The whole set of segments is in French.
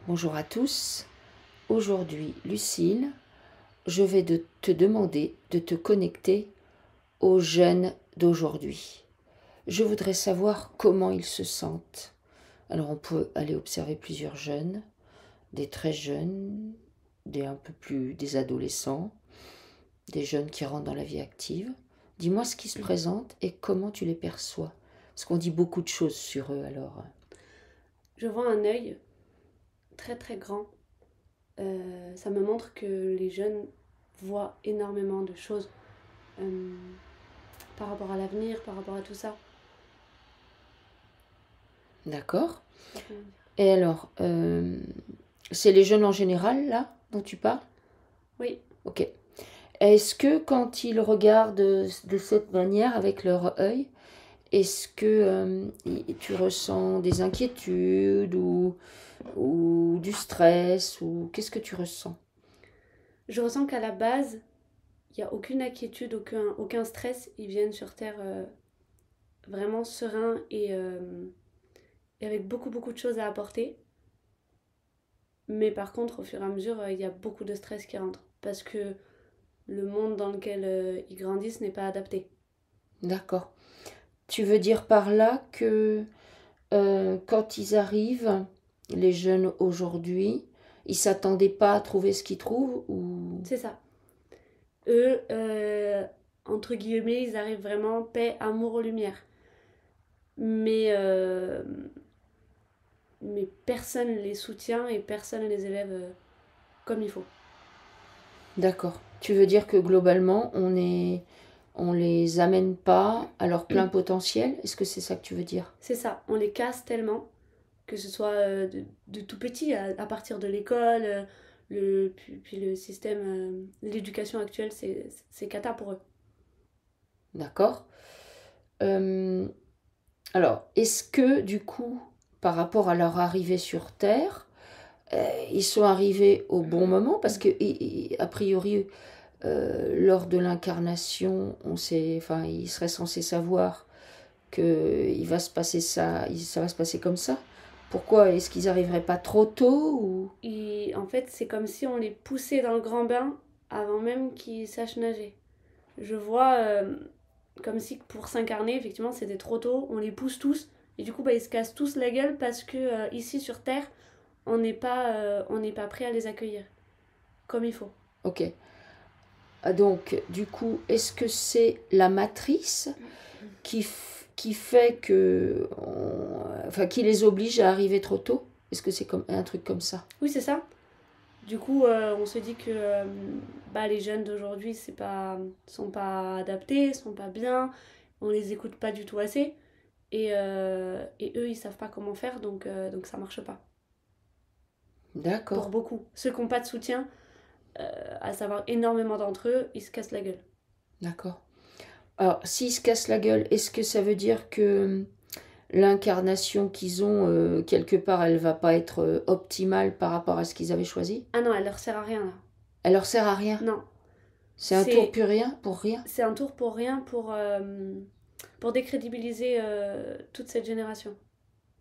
Bonjour à tous. Aujourd'hui, Lucille, je vais te demander de te connecter aux jeunes d'aujourd'hui. Je voudrais savoir comment ils se sentent. Alors on peut aller observer plusieurs jeunes, des très jeunes, des adolescents, des jeunes qui rentrent dans la vie active. Dis-moi ce qui se présente et comment tu les perçois. Parce qu'on dit beaucoup de choses sur eux alors. Je vois un œil très très grand. Ça me montre que les jeunes voient énormément de choses euh, par rapport à l'avenir, par rapport à tout ça. D'accord. Je sais pas comment dire. Et alors, c'est les jeunes en général, là, dont tu parles? Oui, Ok. Est-ce que quand ils regardent de cette manière, avec leur œil, est-ce que tu ressens des inquiétudes ou du stress ou qu'est-ce que tu ressens? je ressens qu'à la base, il n'y a aucune inquiétude, aucun stress. Ils viennent sur Terre vraiment sereins et avec beaucoup beaucoup de choses à apporter. Mais par contre, au fur et à mesure, il y a beaucoup de stress qui rentre. Parce que le monde dans lequel ils grandissent n'est pas adapté. D'accord. Tu veux dire par là que quand ils arrivent, les jeunes aujourd'hui, ils s'attendaient pas à trouver ce qu'ils trouvent ou... C'est ça. Eux, entre guillemets, ils arrivent vraiment paix, amour, lumière. Mais, euh, mais personne les soutient et personne les élève comme il faut. D'accord. Tu veux dire que globalement, on les amène pas à leur plein potentiel? Est-ce que c'est ça que tu veux dire? C'est ça, on les casse tellement, que ce soit de tout petit, à partir de l'école, puis le système, l'éducation actuelle, c'est cata pour eux. D'accord. Euh, alors, est-ce que du coup, par rapport à leur arrivée sur Terre, ils sont arrivés au bon moment? Parce que, a priori, lors de l'incarnation, enfin, il serait censé savoir que il va se passer ça, ça va se passer comme ça. Pourquoi est-ce qu'ils arriveraient pas trop tôt ou... Et en fait, c'est comme si on les poussait dans le grand bain avant même qu'ils sachent nager. Je vois comme si pour s'incarner, effectivement, c'était trop tôt, on les pousse tous, et du coup, bah, ils se cassent tous la gueule parce que ici sur Terre, on n'est pas prêt à les accueillir comme il faut. Ok. Ah, donc, du coup, est-ce que c'est la matrice qui fait que... enfin, qui les oblige à arriver trop tôt? Est-ce que c'est comme un truc comme ça? Oui, c'est ça. Du coup, on se dit que bah, les jeunes d'aujourd'hui, sont pas adaptés, sont pas bien, on les écoute pas du tout assez, et eux, ils savent pas comment faire, donc ça marche pas. Pour D'accord, beaucoup. Ceux qui n'ont pas de soutien, à savoir énormément d'entre eux, ils se cassent la gueule. d'accord. Alors, s'ils se cassent la gueule, est-ce que ça veut dire que l'incarnation qu'ils ont, quelque part, elle va pas être optimale par rapport à ce qu'ils avaient choisi? Ah non, elle leur sert à rien là. Elle leur sert à rien? Non, C'est un tour c'est pour rien, pour rien? c'est un tour pour rien pour décrédibiliser toute cette génération.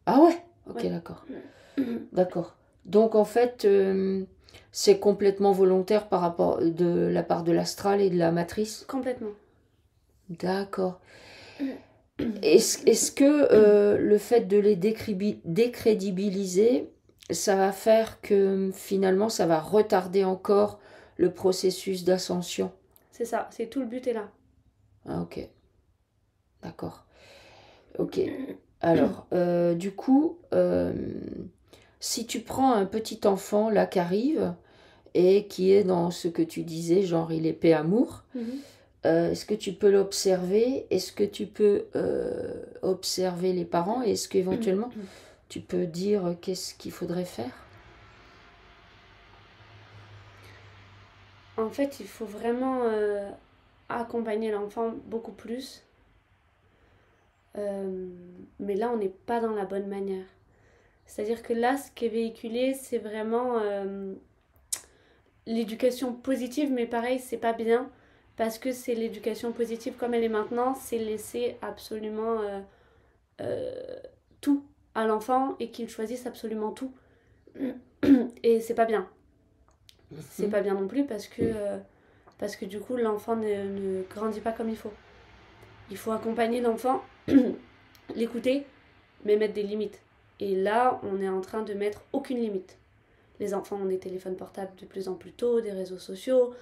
Ah ouais? Ok, Ouais. d'accord. D'accord. Donc en fait, c'est complètement volontaire par rapport de la part de l'astral et de la matrice. Complètement. D'accord. Est-ce que le fait de les décrédibiliser, ça va faire que finalement ça va retarder encore le processus d'ascension? C'est ça, c'est tout le but est là. Ah ok, d'accord. Ok. Alors, du coup, si tu prends un petit enfant là qui arrive, et qui est dans ce que tu disais, genre il est paix amour. Mhm. Est-ce que tu peux l'observer? Est-ce que tu peux observer les parents? Est-ce qu'éventuellement tu peux dire qu'est-ce qu'il faudrait faire? En fait, il faut vraiment accompagner l'enfant beaucoup plus. Euh, mais là, on n'est pas dans la bonne manière. C'est-à-dire que là, ce qui est véhiculé, c'est vraiment l'éducation positive, mais pareil, c'est pas bien parce que c'est l'éducation positive comme elle est maintenant, c'est laisser absolument euh, tout à l'enfant et qu'il choisisse absolument tout. Et c'est pas bien. C'est Mhm. pas bien non plus parce que du coup, l'enfant ne grandit pas comme il faut. Il faut accompagner l'enfant, l'écouter, mais mettre des limites. Et là, on est en train de mettre aucune limite. Les enfants ont des téléphones portables de plus en plus tôt, des réseaux sociaux,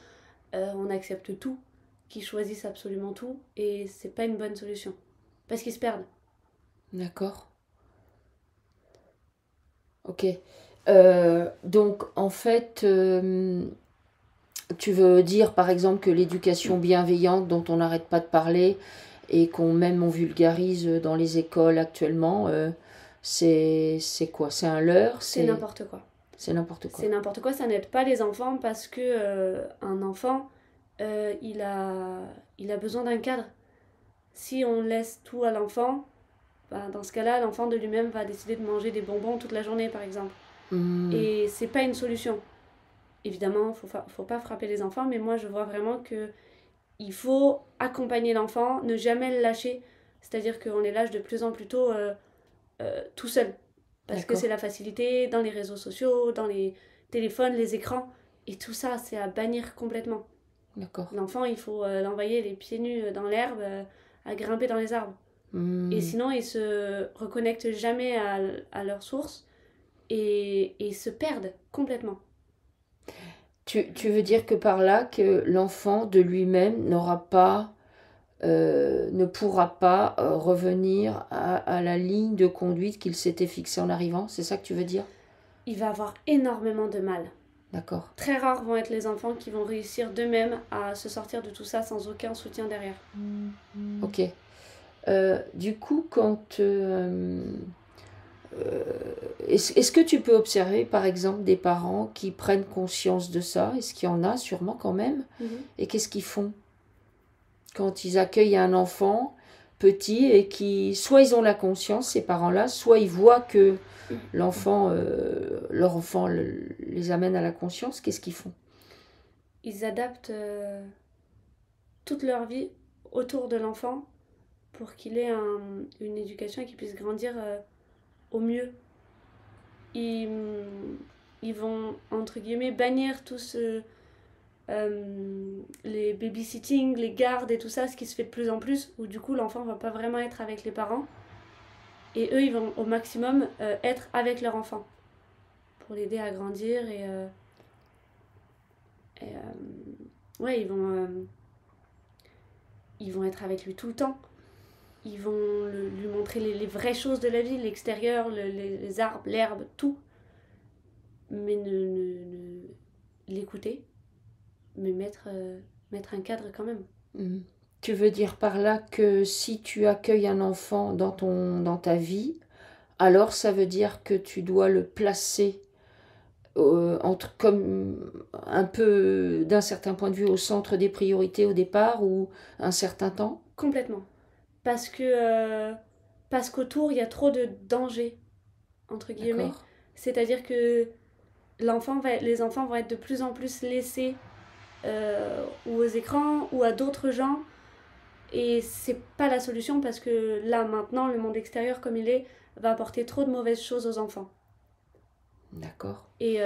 on accepte tout, qu'ils choisissent absolument tout, et c'est pas une bonne solution. Parce qu'ils se perdent. D'accord. Ok. Donc, en fait, tu veux dire, par exemple, que l'éducation bienveillante dont on n'arrête pas de parler et qu'on même on vulgarise dans les écoles actuellement, c'est quoi? C'est un leurre? C'est n'importe quoi. C'est n'importe quoi. C'est n'importe quoi, ça n'aide pas les enfants parce que un enfant, il a besoin d'un cadre. Si on laisse tout à l'enfant, ben, dans ce cas-là, l'enfant de lui-même va décider de manger des bonbons toute la journée, par exemple. Hmm, Et c'est pas une solution. Évidemment, faut pas frapper les enfants, mais moi je vois vraiment que il faut accompagner l'enfant, ne jamais le lâcher. C'est-à-dire qu'on les lâche de plus en plus tôt tout seul. Parce que d'accord, c'est la facilité dans les réseaux sociaux, dans les téléphones, les écrans. Et tout ça, c'est à bannir complètement. d'accord. L'enfant, il faut l'envoyer les pieds nus dans l'herbe, à grimper dans les arbres. Et Hmm. sinon, ils se reconnectent jamais à leur source et se perdent complètement. Tu veux dire que par là, que l'enfant de lui-même n'aura pas, ne pourra pas revenir à la ligne de conduite qu'il s'était fixée en arrivant? C'est ça que tu veux dire? Il va avoir énormément de mal. D'accord. Très rares vont être les enfants qui vont réussir d'eux-mêmes à se sortir de tout ça sans aucun soutien derrière. Ok. Du coup, euh, est-ce que tu peux observer, par exemple, des parents qui prennent conscience de ça? Est-ce qu'il y en a sûrement quand même? Mhm. Et qu'est-ce qu'ils font quand ils accueillent un enfant petit et qui, soit ils ont la conscience, ces parents-là, soit ils voient que leur enfant les amène à la conscience, qu'est-ce qu'ils font? Ils adaptent toute leur vie autour de l'enfant pour qu'il ait une éducation et qu'il puisse grandir au mieux. Ils, ils vont, entre guillemets, bannir tout ce, les babysitting, les gardes et tout ça, ce qui se fait de plus en plus, où du coup l'enfant va pas vraiment être avec les parents. Et eux, ils vont au maximum être avec leur enfant pour l'aider à grandir ouais, ils vont être avec lui tout le temps. Ils vont lui montrer les vraies choses de la vie, l'extérieur, les arbres, l'herbe, tout. Mais l'écouter, mais mettre un cadre quand même. Hmm. Tu veux dire par là que si tu accueilles un enfant dans ta vie, alors ça veut dire que tu dois le placer comme un peu d'un certain point de vue au centre des priorités au départ ou un certain temps? Complètement. Parce que parce qu'autour, il y a trop de dangers, entre guillemets. D'accord. C'est-à-dire que les enfants vont être de plus en plus laissés ou aux écrans ou à d'autres gens. Et c'est pas la solution parce que là, maintenant, le monde extérieur comme il est va apporter trop de mauvaises choses aux enfants. D'accord. Et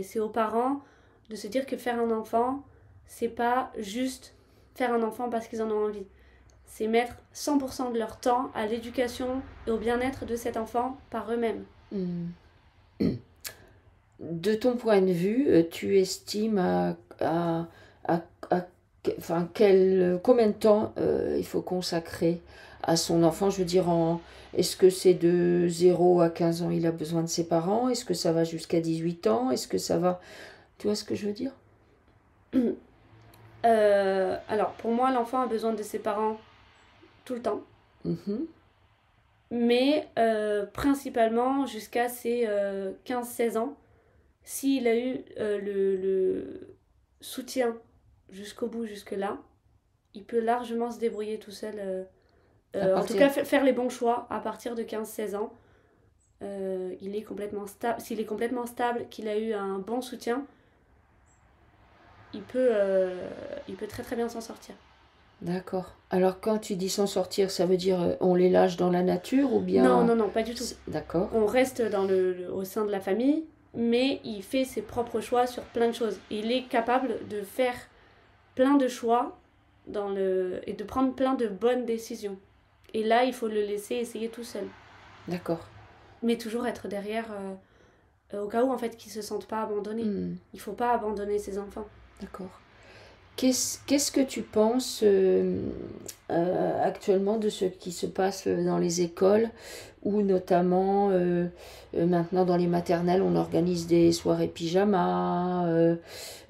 c'est aux parents de se dire que faire un enfant, c'est pas juste faire un enfant parce qu'ils en ont envie. C'est mettre 100% de leur temps à l'éducation et au bien-être de cet enfant par eux-mêmes. Hmm. De ton point de vue, tu estimes à enfin, combien de temps il faut consacrer à son enfant? Je veux dire, est-ce que c'est de 0 à 15 ans, il a besoin de ses parents? Est-ce que ça va jusqu'à 18 ans? Est-ce que ça va... Tu vois ce que je veux dire? Alors, pour moi, l'enfant a besoin de ses parents tout le temps, Mhm. mais principalement jusqu'à ses 15-16 ans. S'il a eu le soutien jusqu'au bout, jusque-là, il peut largement se débrouiller tout seul. À En tout partir... cas, faire les bons choix à partir de 15-16 ans. Il est complètement stable. S'il est complètement stable, qu'il a eu un bon soutien, il peut très très bien s'en sortir. D'accord. Alors quand tu dis s'en sortir, ça veut dire on les lâche dans la nature ou Non, bien... non, non, pas du tout. D'accord. On reste au sein de la famille, mais il fait ses propres choix sur plein de choses. Il est capable de faire plein de choix et de prendre plein de bonnes décisions. Et là, il faut le laisser essayer tout seul. D'accord. Mais toujours être derrière au cas où, en fait, qu'ils ne se sentent pas abandonnés. Il ne faut pas abandonner ses enfants. D'accord. Qu'est-ce que tu penses actuellement de ce qui se passe dans les écoles, où notamment maintenant dans les maternelles, on organise des soirées pyjama,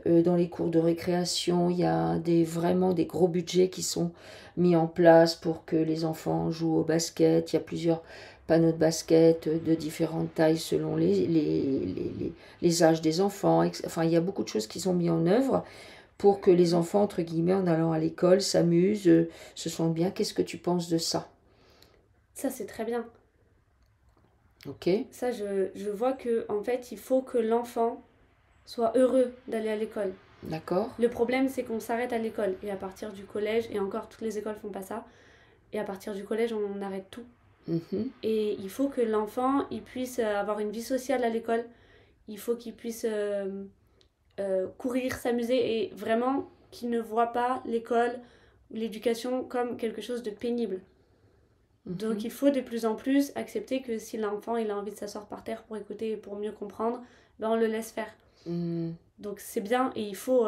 dans les cours de récréation, il y a vraiment des gros budgets qui sont mis en place pour que les enfants jouent au basket. Il y a plusieurs panneaux de basket de différentes tailles selon les âges des enfants. Enfin, il y a beaucoup de choses qui sont mises en œuvre pour que les enfants, entre guillemets, en allant à l'école, s'amusent, se sentent bien. Qu'est-ce que tu penses de ça? Ça, c'est très bien. Ok. Ça, je vois que en fait, il faut que l'enfant soit heureux d'aller à l'école. D'accord. Le problème, c'est qu'on s'arrête à l'école. Et à partir du collège, et encore, toutes les écoles font pas ça, et à partir du collège, on arrête tout. Et il faut que l'enfant, il puisse avoir une vie sociale à l'école. Il faut qu'il puisse courir, s'amuser, et vraiment qu'il ne voit pas l'école ou l'éducation comme quelque chose de pénible. Donc il faut de plus en plus accepter que si l'enfant il a envie de s'asseoir par terre pour écouter et pour mieux comprendre, ben on le laisse faire. Donc c'est bien et il faut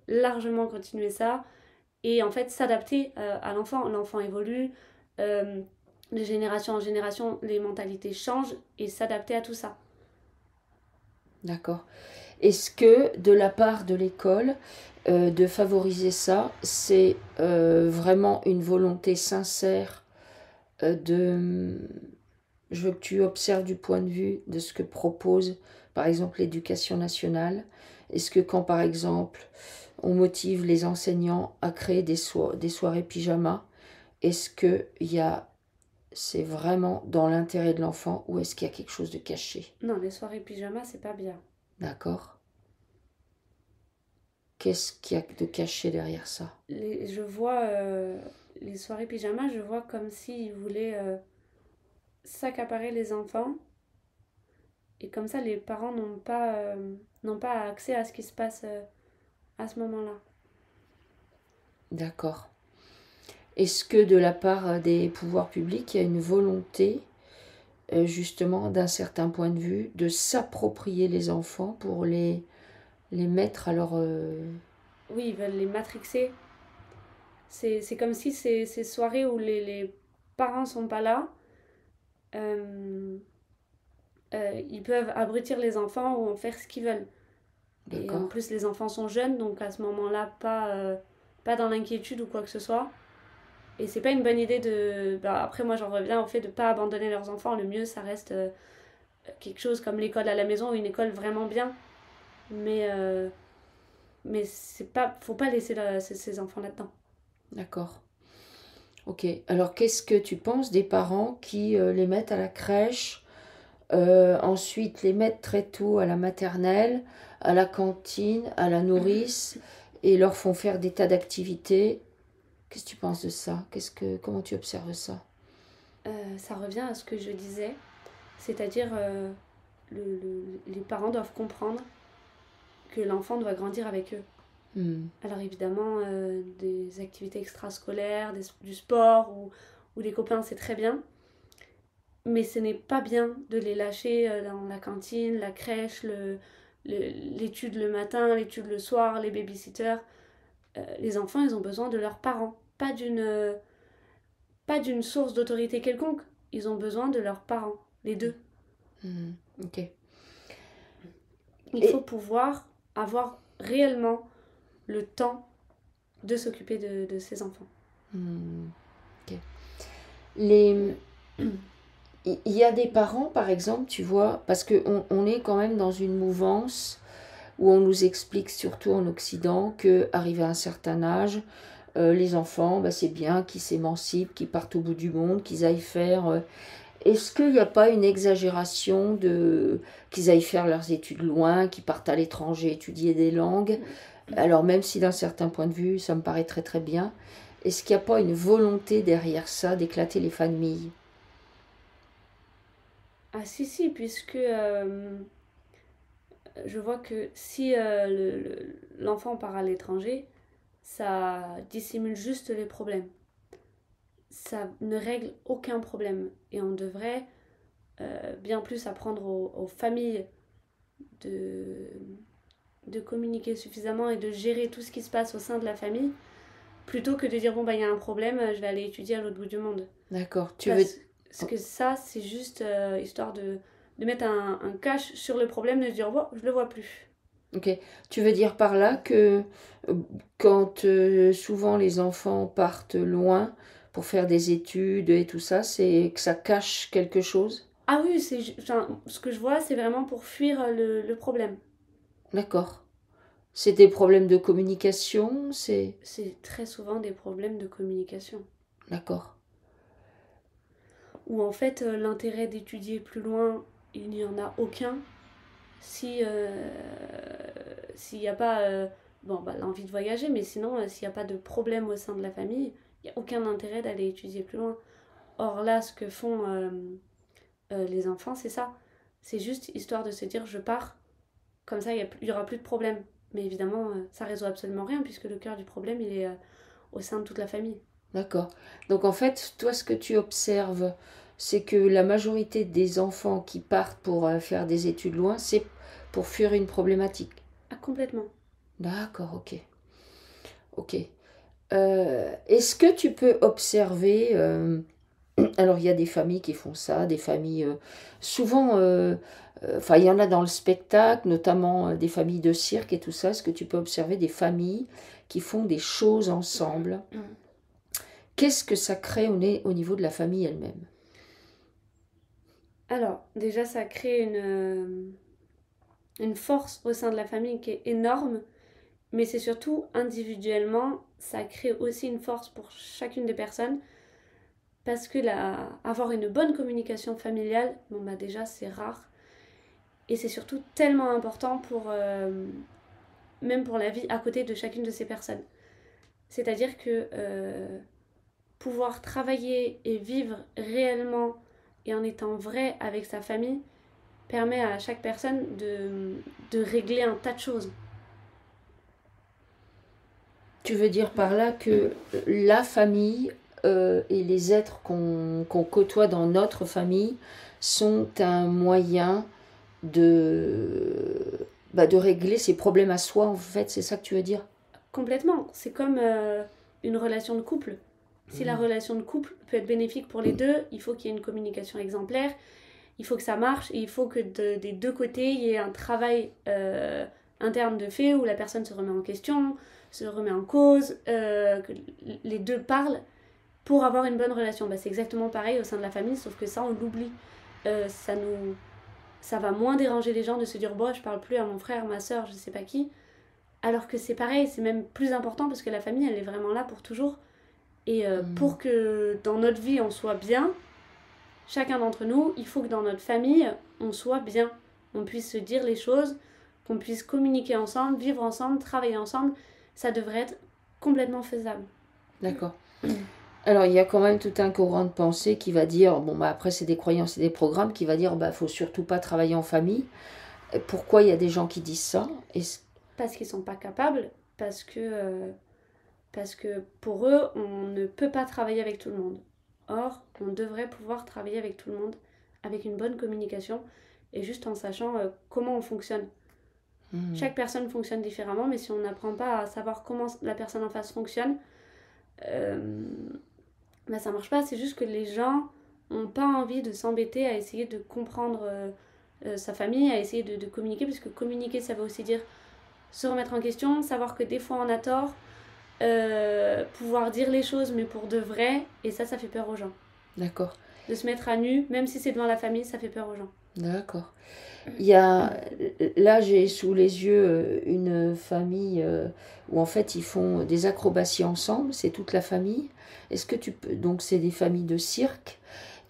largement continuer ça et en fait s'adapter à l'enfant. L'enfant évolue, de génération en génération, les mentalités changent et s'adapter à tout ça. D'accord. Est-ce que de la part de l'école, de favoriser ça, c'est vraiment une volonté sincère je veux que tu observes du point de vue de ce que propose, par exemple, l'éducation nationale. Est-ce que quand, par exemple, on motive les enseignants à créer des soirées pyjama, est-ce que c'est vraiment dans l'intérêt de l'enfant ou est-ce qu'il y a quelque chose de caché? Non, les soirées pyjama, c'est pas bien. D'accord. Qu'est-ce qu'il y a de caché derrière ça? Je vois les soirées pyjama, je vois comme s'ils voulaient s'accaparer les enfants. Et comme ça, les parents n'ont pas accès à ce qui se passe à ce moment-là. D'accord. Est-ce que de la part des pouvoirs publics, il y a une volonté, justement, d'un certain point de vue, de s'approprier les enfants pour les mettre à leur... Oui, ils veulent les matrixer. C'est comme si ces soirées où les parents sont pas là, ils peuvent abrutir les enfants ou en faire ce qu'ils veulent. Et en plus, les enfants sont jeunes, donc à ce moment-là, pas dans l'inquiétude ou quoi que ce soit. Et c'est pas une bonne idée de. Bah, après, moi, j'en reviens au fait de pas abandonner leurs enfants. Le mieux, ça reste quelque chose comme l'école à la maison ou une école vraiment bien. Mais c'est pas, faut pas laisser ces enfants là-dedans. D'accord. Ok. Alors, qu'est-ce que tu penses des parents qui les mettent à la crèche, ensuite les mettent très tôt à la maternelle, à la cantine, à la nourrice, et leur font faire des tas d'activités? Qu'est-ce que tu penses de ça? Comment tu observes ça? Ça revient à ce que je disais, c'est-à-dire les parents doivent comprendre que l'enfant doit grandir avec eux. Alors évidemment, des activités extrascolaires, du sport ou des copains, c'est très bien. Mais ce n'est pas bien de les lâcher dans la cantine, la crèche, l'étude le matin, l'étude le soir, les babysitters. Les enfants, ils ont besoin de leurs parents, pas d'une source d'autorité quelconque. Ils ont besoin de leurs parents, les deux. Ok. Il faut pouvoir avoir réellement le temps de s'occuper de ses enfants. Ok. Il y a des parents, par exemple, tu vois, parce qu'on est quand même dans une mouvance où on nous explique, surtout en Occident, qu'arrivé à un certain âge, les enfants, bah, c'est bien qu'ils s'émancipent, qu'ils partent au bout du monde, qu'ils aillent faire... Est-ce qu'il n'y a pas une exagération qu'ils aillent faire leurs études loin, qu'ils partent à l'étranger étudier des langues? Alors même si d'un certain point de vue, ça me paraît très très bien, est-ce qu'il n'y a pas une volonté derrière ça d'éclater les familles? Ah si, puisque je vois que si l'enfant part à l'étranger, ça dissimule juste les problèmes. Ça ne règle aucun problème. Et on devrait bien plus apprendre aux familles de, de communiquer suffisamment et de gérer tout ce qui se passe au sein de la famille, plutôt que de dire bon bah il y a un problème, je vais aller étudier à l'autre bout du monde. D'accord. Parce que ça, c'est juste histoire de mettre un cache sur le problème, de se dire bon, je le vois plus. Ok. Tu veux dire par là que quand souvent les enfants partent loin pour faire des études et tout ça, c'est que ça cache quelque chose? Ah oui, enfin, ce que je vois, c'est vraiment pour fuir le problème. D'accord. C'est des problèmes de communication, c'est... C'est très souvent des problèmes de communication. D'accord. Où en fait, l'intérêt d'étudier plus loin, il n'y en a aucun si s'il n'y a pas bon, bah, l'envie de voyager, mais sinon, s'il n'y a pas de problème au sein de la famille, il n'y a aucun intérêt d'aller étudier plus loin. Or là, ce que font les enfants, c'est ça. C'est juste histoire de se dire je pars, comme ça il y aura plus de problème. Mais évidemment, ça résout absolument rien puisque le cœur du problème, il est au sein de toute la famille. D'accord. Donc en fait, toi, ce que tu observes, c'est que la majorité des enfants qui partent pour faire des études loin, c'est pour fuir une problématique. Ah, complètement. D'accord, ok. Ok. Est-ce que tu peux observer... alors, il y a des familles qui font ça, des familles... souvent, enfin, il y en a dans le spectacle, notamment des familles de cirque et tout ça. Est-ce que tu peux observer des familles qui font des choses ensemble? Qu'est-ce que ça crée au niveau de la famille elle-même? Alors, déjà, ça crée une force au sein de la famille qui est énorme, mais c'est surtout individuellement, ça crée aussi une force pour chacune des personnes, parce que avoir une bonne communication familiale, bon bah déjà c'est rare, et c'est surtout tellement important pour même pour la vie à côté de chacune de ces personnes. C'est-à-dire que pouvoir travailler et vivre réellement et en étant vrai avec sa famille permet à chaque personne de régler un tas de choses. Tu veux dire par là que la famille et les êtres qu'on côtoie dans notre famille sont un moyen de, de régler ses problèmes à soi, en fait, c'est ça que tu veux dire? Complètement. C'est comme une relation de couple. Si la relation de couple peut être bénéfique pour les deux, il faut qu'il y ait une communication exemplaire, il faut que ça marche, et il faut que des deux côtés, il y ait un travail interne de fait où la personne se remet en question, se remet en cause, que les deux parlent pour avoir une bonne relation. Bah, c'est exactement pareil au sein de la famille, sauf que ça, on l'oublie. Ça va moins déranger les gens de se dire bon, je parle plus à mon frère, ma soeur, je sais pas qui. Alors que c'est pareil, c'est même plus important parce que la famille, elle est vraiment là pour toujours. Et pour que dans notre vie, on soit bien, chacun d'entre nous, il faut que dans notre famille, on soit bien. On puisse se dire les choses, qu'on puisse communiquer ensemble, vivre ensemble, travailler ensemble. Ça devrait être complètement faisable. D'accord. Alors, il y a quand même tout un courant de pensée qui va dire, bon, bah, après, c'est des croyances et des programmes, qui va dire, bah, faut surtout pas travailler en famille. Et pourquoi il y a des gens qui disent ça? Parce qu'ils sont pas capables, parce que pour eux, on ne peut pas travailler avec tout le monde. Or, on devrait pouvoir travailler avec tout le monde, avec une bonne communication, et juste en sachant comment on fonctionne. Chaque personne fonctionne différemment, mais si on n'apprend pas à savoir comment la personne en face fonctionne, bah ça marche pas. C'est juste que les gens n'ont pas envie de s'embêter à essayer de comprendre sa famille, à essayer de communiquer, parce que communiquer, ça veut aussi dire se remettre en question, savoir que des fois on a tort, pouvoir dire les choses mais pour de vrai, et ça fait peur aux gens. D'accord. De se mettre à nu, même si c'est devant la famille, ça fait peur aux gens. D'accord. Là, j'ai sous les yeux une famille où en fait ils font des acrobaties ensemble, c'est toute la famille. Est-ce que tu peux, donc c'est des familles de cirque,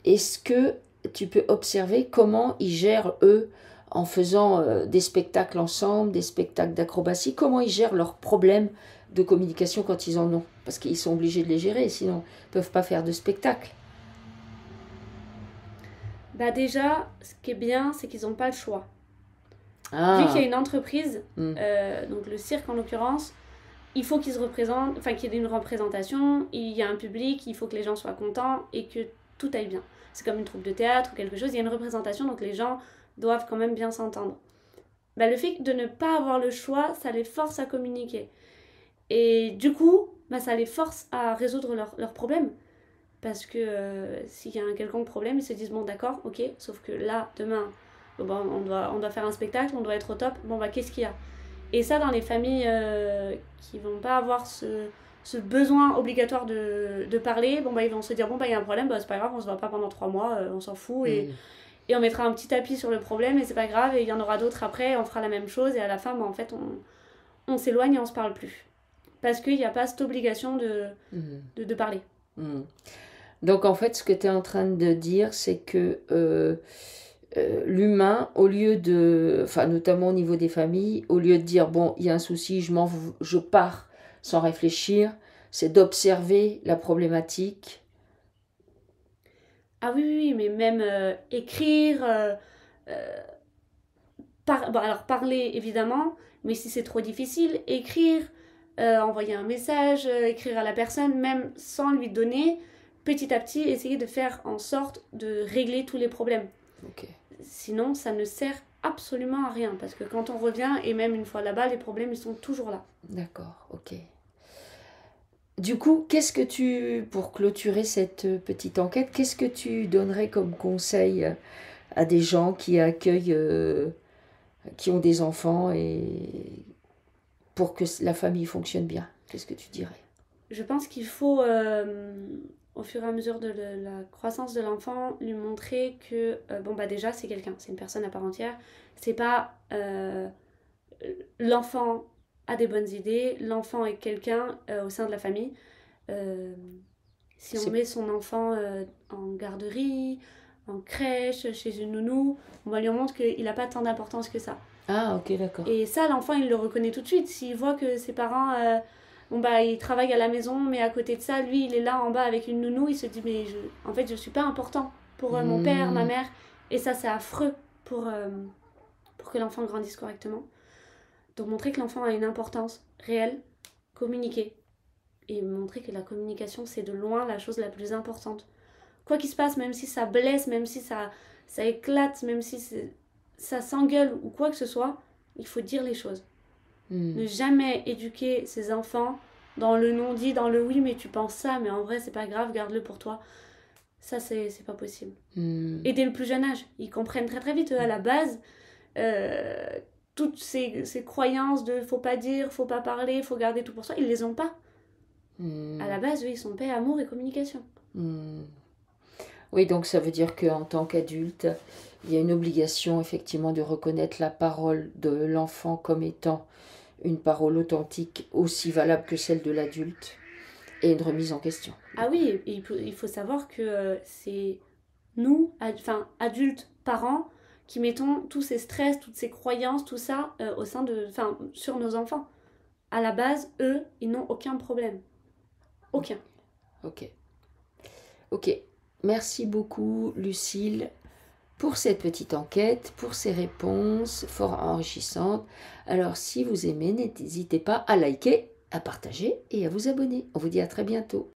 est-ce que tu peux observer comment ils gèrent eux en faisant des spectacles ensemble, des spectacles d'acrobatie, comment ils gèrent leurs problèmes de communication quand ils en ont? Parce qu'ils sont obligés de les gérer, sinon ils ne peuvent pas faire de spectacle. Bah déjà, ce qui est bien, c'est qu'ils n'ont pas le choix. Vu qu'il y a Ah, une entreprise, hmm, donc le cirque en l'occurrence, il faut qu'il se représente, enfin qu'il y ait une représentation, il y a un public, il faut que les gens soient contents et que tout aille bien. C'est comme une troupe de théâtre ou quelque chose, il y a une représentation, donc les gens doivent quand même bien s'entendre. Bah, le fait de ne pas avoir le choix, ça les force à communiquer. Et du coup, bah, ça les force à résoudre leurs problèmes. Parce que s'il y a un quelconque problème, ils se disent bon d'accord, ok, sauf que là, demain, bon, bah, on doit faire un spectacle, on doit être au top, bon bah qu'est-ce qu'il y a. Et ça, dans les familles qui vont pas avoir ce besoin obligatoire de parler, bon bah ils vont se dire bon bah il y a un problème, bah c'est pas grave, on se voit pas pendant 3 mois, on s'en fout hmm. et on mettra un petit tapis sur le problème et c'est pas grave, et il y en aura d'autres après, on fera la même chose et à la fin, bah, en fait on s'éloigne et on se parle plus. Parce qu'il n'y a pas cette obligation Hmm, de parler. hmm. Donc en fait, ce que tu es en train de dire, c'est que l'humain, au lieu de, enfin notamment au niveau des familles, au lieu de dire bon, il y a un souci, je pars sans réfléchir, c'est d'observer la problématique. Ah oui, oui, oui, mais même écrire, euh, bon, alors parler évidemment, mais si c'est trop difficile, écrire, envoyer un message, écrire à la personne, même sans lui donner, petit à petit, essayer de faire en sorte de régler tous les problèmes. Ok, Sinon, ça ne sert absolument à rien, parce que quand on revient, et même une fois là-bas, les problèmes, ils sont toujours là. d'accord, ok. Du coup, qu'est-ce que pour clôturer cette petite enquête, qu'est-ce que tu donnerais comme conseil à des gens qui accueillent, qui ont des enfants et pour que la famille fonctionne bien? Qu'est-ce que tu dirais? Je pense qu'il faut, au fur et à mesure de la croissance de l'enfant, lui montrer que, bon, bah déjà, c'est quelqu'un, c'est une personne à part entière. C'est pas l'enfant a des bonnes idées, l'enfant est quelqu'un au sein de la famille. Euh, si on C'est... met son enfant en garderie, en crèche, chez une nounou, on va lui montrer qu'il n'a pas tant d'importance que ça. Ah, ok, d'accord. Et ça, l'enfant, il le reconnaît tout de suite. S'il voit que ses parents, bon, bah, ils travaillent à la maison, mais à côté de ça, lui, il est là en bas avec une nounou, il se dit, mais en fait, je suis pas important pour mon père, ma Hmm, mère. Et ça, c'est affreux pour que l'enfant grandisse correctement. Donc, montrer que l'enfant a une importance réelle, communiquer. Et montrer que la communication, c'est de loin la chose la plus importante. Quoi qu'il se passe, même si ça blesse, même si ça éclate, même si ça s'engueule ou quoi que ce soit, il faut dire les choses. hmm, Ne jamais éduquer ses enfants dans le non-dit, dans le oui, mais tu penses ça, mais en vrai, c'est pas grave, garde-le pour toi. Ça, c'est pas possible. hmm. Et dès le plus jeune âge, ils comprennent très très vite, à la base, euh, toutes ces croyances de faut pas dire, faut pas parler, faut garder tout pour soi, ils les ont pas. À Hmm, la base, eux, ils sont paix, amour et communication. hmm. Oui, donc ça veut dire qu'en tant qu'adulte, il y a une obligation effectivement de reconnaître la parole de l'enfant comme étant une parole authentique aussi valable que celle de l'adulte et une remise en question, du Ah coup. oui, et il faut savoir que c'est nous, enfin adultes, parents, qui mettons tous ces stress, toutes ces croyances, tout ça au sein enfin, sur nos enfants. À la base, eux, ils n'ont aucun problème. Aucun. Ok. Ok. Merci beaucoup, Lucille, pour cette petite enquête, pour ces réponses fort enrichissantes. Alors, si vous aimez, n'hésitez pas à liker, à partager et à vous abonner. On vous dit à très bientôt.